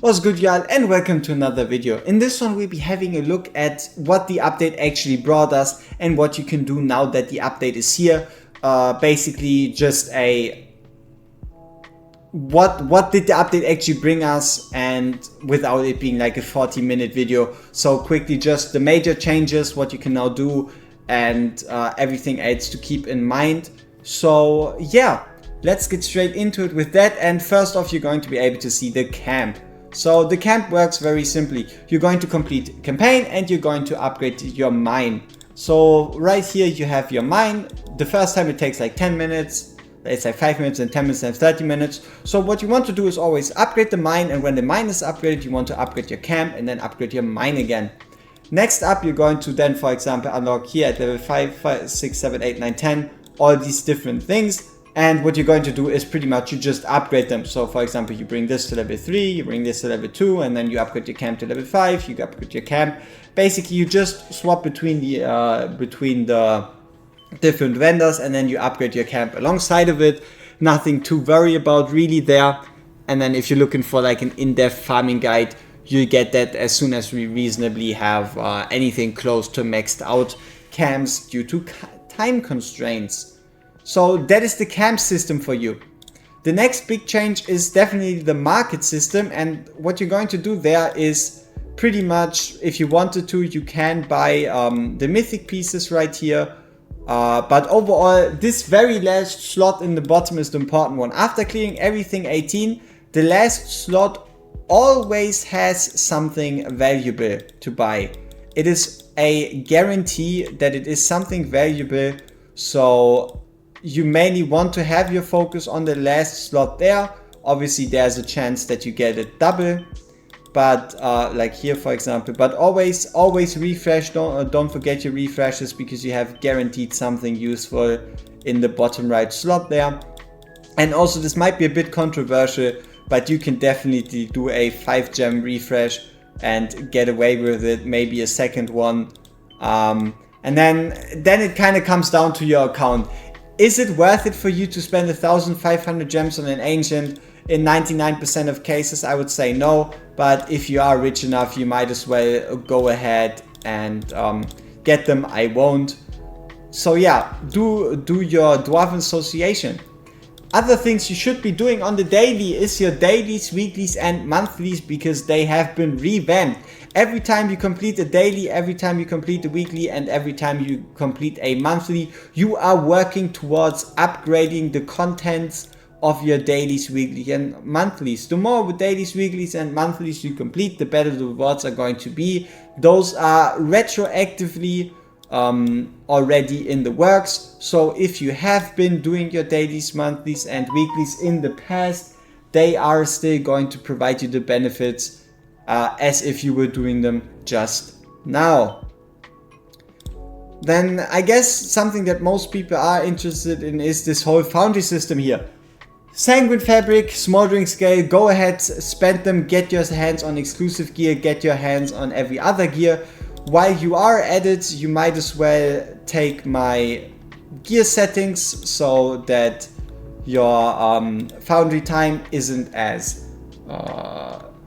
What's good, y'all, and welcome to another video. In this one we'll be having a look at what the update actually brought us and what you can do now that the update is here. Basically just a what did the update actually bring us, and without it being like a 40-minute video. So quickly, just the major changes, what you can now do, and everything else to keep in mind. So yeah, let's get straight into it with that. And first off, you're going to be able to see the camp. So the camp works very simply. You're going to complete a campaign and you're going to upgrade your mine. So right here you have your mine. The first time it takes like 10 minutes. It's like 5 minutes and 10 minutes and 30 minutes. So what you want to do is always upgrade the mine, and when the mine is upgraded, you want to upgrade your camp and then upgrade your mine again. Next up, you're going to then, for example, unlock here at level 5, 6, 7, 8, 9, 10, all these different things. And what you're going to do is pretty much you just upgrade them. So for example, you bring this to level 3, you bring this to level 2, and then you upgrade your camp to level 5, you upgrade your camp. Basically, you just swap between the different vendors, and then you upgrade your camp alongside of it. Nothing to worry about really there. And then if you're looking for like an in-depth farming guide, you get that as soon as we reasonably have anything close to maxed out camps due to time constraints. So that is the camp system for you. The next big change is definitely the market system, and what you're going to do there is pretty much, if you wanted to, you can buy the mythic pieces right here. But overall, this very last slot in the bottom is the important one. After clearing everything 18, the last slot always has something valuable to buy. It is a guarantee that it is something valuable, so you mainly want to have your focus on the last slot there. Obviously there's a chance that you get it double, but like here for example, but always refresh. Don't forget your refreshes, because you have guaranteed something useful in the bottom right slot there. And also, this might be a bit controversial, but you can definitely do a 5 gem refresh and get away with it, maybe a second one, and then it kind of comes down to your account. Is it worth it for you to spend 1,500 gems on an ancient? In 99% of cases, I would say no. But if you are rich enough, you might as well go ahead and get them. I won't. So yeah, do your Dwarven Association. Other things you should be doing on the daily is your dailies, weeklies and monthlies, because they have been revamped. Every time you complete a daily, every time you complete a weekly, and every time you complete a monthly, you are working towards upgrading the contents of your dailies, weekly and monthlies. The more dailies, weeklies and monthlies you complete, the better the rewards are going to be. Those are retroactively already in the works. So if you have been doing your dailies, monthlies and weeklies in the past, they are still going to provide you the benefits as if you were doing them just now. Then I guess something that most people are interested in is this whole foundry system here. Sanguine Fabric, Smoldering Scale, go ahead, spend them, get your hands on exclusive gear, get your hands on every other gear. While you are at it, you might as well take my gear settings so that your foundry time isn't as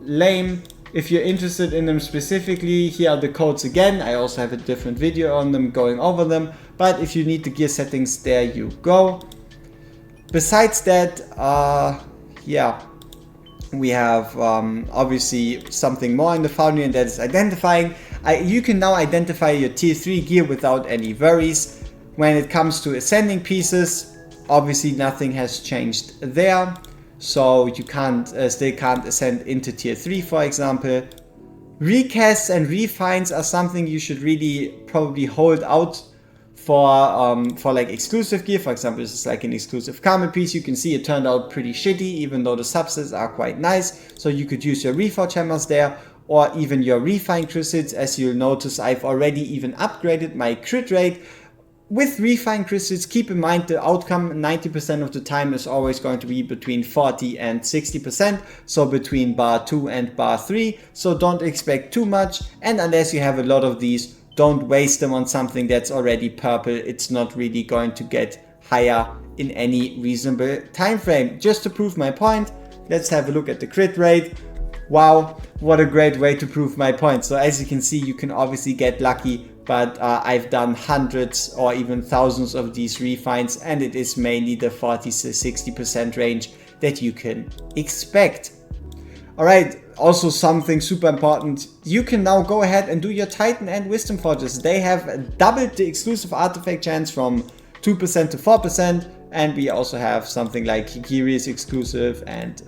lame. If you're interested in them specifically, here are the codes again. I also have a different video on them going over them, but if you need the gear settings, there you go. Besides that, yeah, we have obviously something more in the foundry, and that is identifying. You can now identify your tier 3 gear without any worries. When it comes to ascending pieces, obviously nothing has changed there. So you still can't ascend into tier 3, for example. Recasts and refines are something you should really probably hold out for like exclusive gear. For example, this is like an exclusive Carmel piece. You can see it turned out pretty shitty, even though the subsets are quite nice. So you could use your reforge hammers there, or even your refine crystals. As you'll notice, I've already even upgraded my crit rate. With refine crystals, keep in mind the outcome 90% of the time is always going to be between 40 and 60%, so between bar 2 and bar 3, so don't expect too much, and unless you have a lot of these, don't waste them on something that's already purple. It's not really going to get higher in any reasonable time frame. Just to prove my point, let's have a look at the crit rate. Wow, what a great way to prove my point. So as you can see, you can obviously get lucky, but I've done hundreds or even thousands of these refines, and it is mainly the 40 to 60% range that you can expect. All right, also something super important, you can now go ahead and do your Titan and Wisdom Forges. They have doubled the exclusive artifact chance from 2% to 4%, and we also have something like Kigiri is exclusive and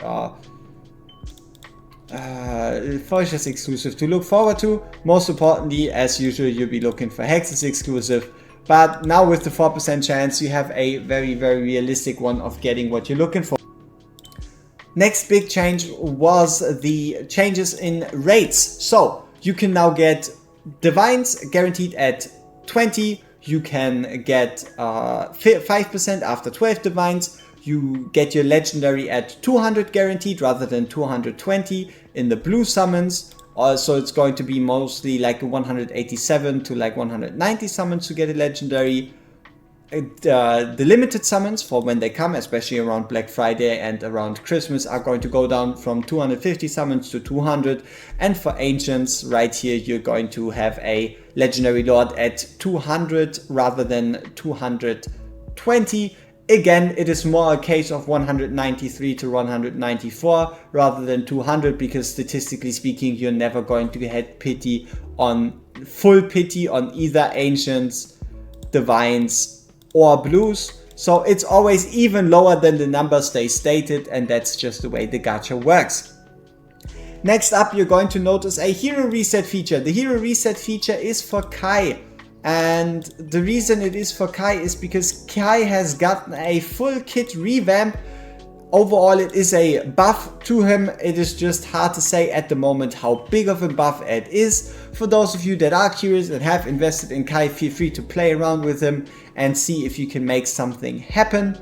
Forges exclusive to look forward to. Most importantly, as usual, you'll be looking for Hexes exclusive, but now with the 4% chance, you have a very, very realistic one of getting what you're looking for. Next big change was the changes in rates. So you can now get Divines guaranteed at 20. You can get 5% after 12 Divines. You get your Legendary at 200 guaranteed rather than 220 in the blue summons. So it's going to be mostly like 187 to like 190 summons to get a Legendary. The limited summons for when they come, especially around Black Friday and around Christmas, are going to go down from 250 summons to 200. And for Ancients, right here, you're going to have a Legendary Lord at 200 rather than 220. Again, it is more a case of 193 to 194 rather than 200, because statistically speaking, you're never going to get pity on full pity on either Ancients, Divines, or Blues. So it's always even lower than the numbers they stated, and that's just the way the gacha works. Next up, you're going to notice a hero reset feature. The hero reset feature is for Kai. And the reason it is for Kai is because Kai has gotten a full kit revamp. Overall, it is a buff to him. It is just hard to say at the moment how big of a buff it is. For those of you that are curious and have invested in Kai, feel free to play around with him and see if you can make something happen.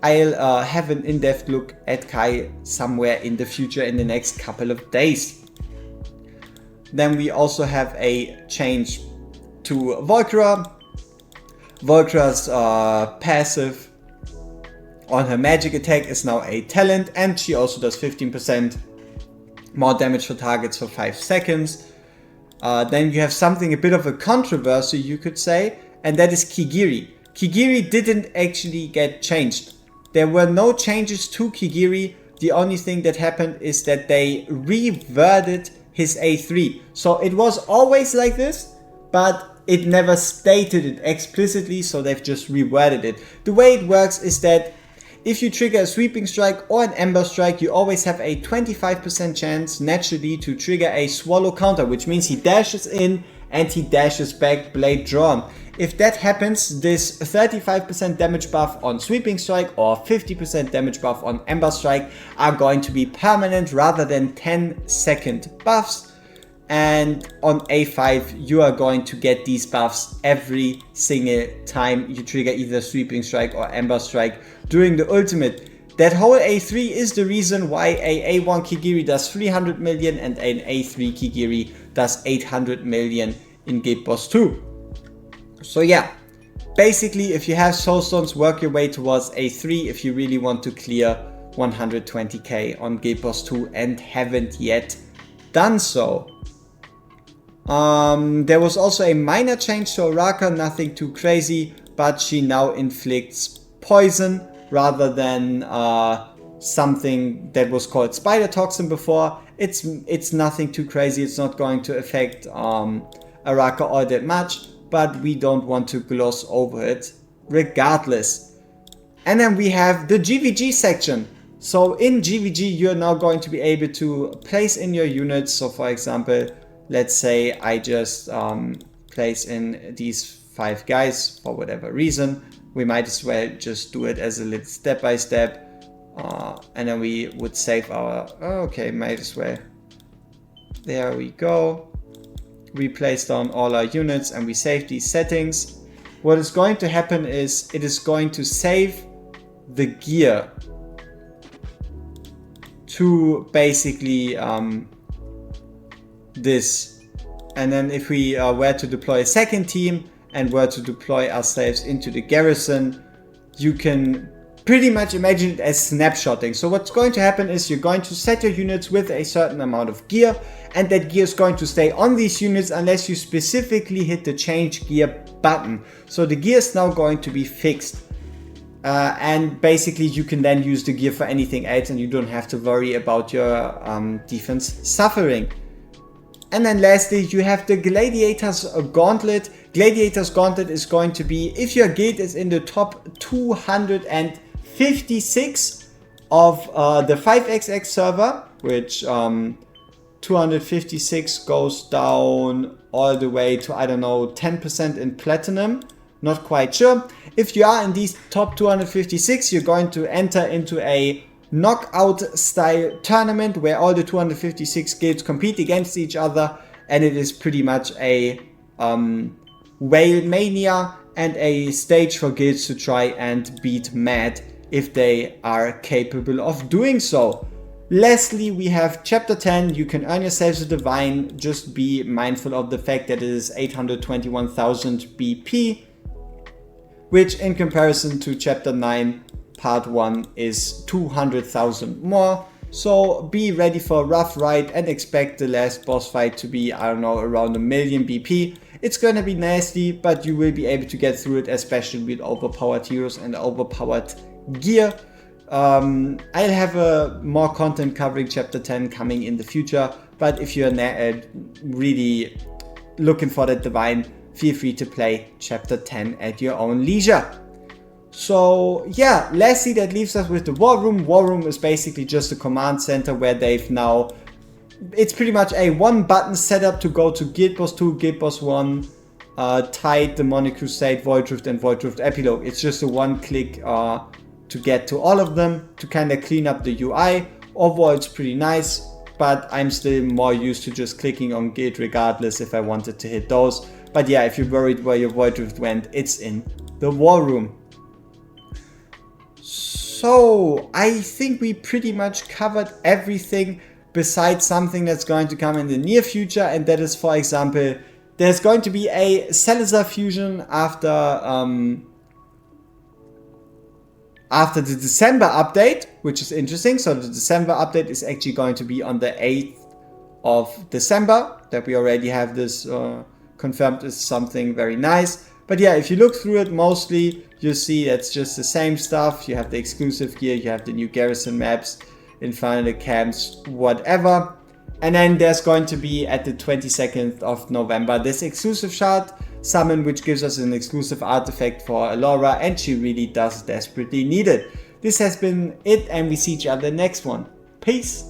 I'll have an in-depth look at Kai somewhere in the future in the next couple of days. Then we also have a change to Volcra. Volcra's passive on her magic attack is now a talent, and she also does 15% more damage for targets for 5 seconds. Then you have something a bit of a controversy, you could say, and that is Kigiri. Kigiri didn't actually get changed. There were no changes to Kigiri. The only thing that happened is that they reworded his A3. So it was always like this, but it never stated it explicitly, so they've just reworded it. The way it works is that if you trigger a Sweeping Strike or an Ember Strike, you always have a 25% chance naturally to trigger a Swallow counter, which means he dashes in and he dashes back, blade drawn. If that happens, this 35% damage buff on Sweeping Strike or 50% damage buff on Ember Strike are going to be permanent rather than 10-second buffs. And on A5, you are going to get these buffs every single time you trigger either Sweeping Strike or Ember Strike during the ultimate. That whole A3 is the reason why a A1 Kigiri does 300 million and an A3 Kigiri does 800 million in Guild Boss 2. So yeah, basically if you have Soulstones, work your way towards A3 if you really want to clear 120k on Guild Boss 2 and haven't yet done so. There was also a minor change to Oraka, nothing too crazy, but she now inflicts poison rather than something that was called Spider Toxin before. It's nothing too crazy, it's not going to affect Oraka all that much, but we don't want to gloss over it regardless. And then we have the GVG section. So in GVG, you're now going to be able to place in your units. So for example, let's say I just place in these 5 guys for whatever reason. We might as well just do it as a little step by step. And then we would save our, okay, might as well. There we go. We place down all our units and we save these settings. What is going to happen is it is going to save the gear to basically this. And then if we were to deploy a second team and were to deploy ourselves into the garrison, you can pretty much imagine it as snapshotting. So what's going to happen is you're going to set your units with a certain amount of gear, and that gear is going to stay on these units unless you specifically hit the change gear button. So the gear is now going to be fixed. And basically you can then use the gear for anything else, and you don't have to worry about your defense suffering. And then lastly, you have the Gladiator's Gauntlet. Gladiator's Gauntlet is going to be if your guild is in the top 256 of the 5xx server, which 256 goes down all the way to, I don't know, 10% in platinum. Not quite sure. If you are in these top 256, you're going to enter into a knockout style tournament where all the 256 guilds compete against each other, and it is pretty much a whale mania and a stage for guilds to try and beat mad if they are capable of doing so. Lastly, we have chapter 10. You can earn yourselves a divine. Just be mindful of the fact that it is 821,000 BP, which in comparison to chapter 9 part 1 is 200,000 more. So be ready for a rough ride and expect the last boss fight to be, I don't know, around 1 million BP. It's gonna be nasty, but you will be able to get through it, especially with overpowered heroes and overpowered gear. I'll have more content covering chapter 10 coming in the future, but if you're really looking for that divine, feel free to play chapter 10 at your own leisure. So yeah, lastly, that leaves us with the War Room. War Room is basically just a command center where they've now, it's pretty much a one button setup to go to Guild Boss 2, Guild Boss 1, Tide, Demonic Crusade, Void Rift and Void Rift Epilogue. It's just a one click to get to all of them, to kind of clean up the UI. Overall it's pretty nice, but I'm still more used to just clicking on Guild regardless if I wanted to hit those. But yeah, if you're worried where your Void Rift went, it's in the War Room. So I think we pretty much covered everything besides something that's going to come in the near future, and that is, for example, there's going to be a Salazar fusion after the December update, which is interesting. So the December update is actually going to be on the 8th of December, that we already have this confirmed is something very nice. But yeah, if you look through it, mostly you see that's just the same stuff. You have the exclusive gear, you have the new garrison maps, Infernal camps, whatever. And then there's going to be at the 22nd of November this exclusive shard summon, which gives us an exclusive artifact for Alora, and she really does desperately need it. This has been it, and we see each other next one. Peace!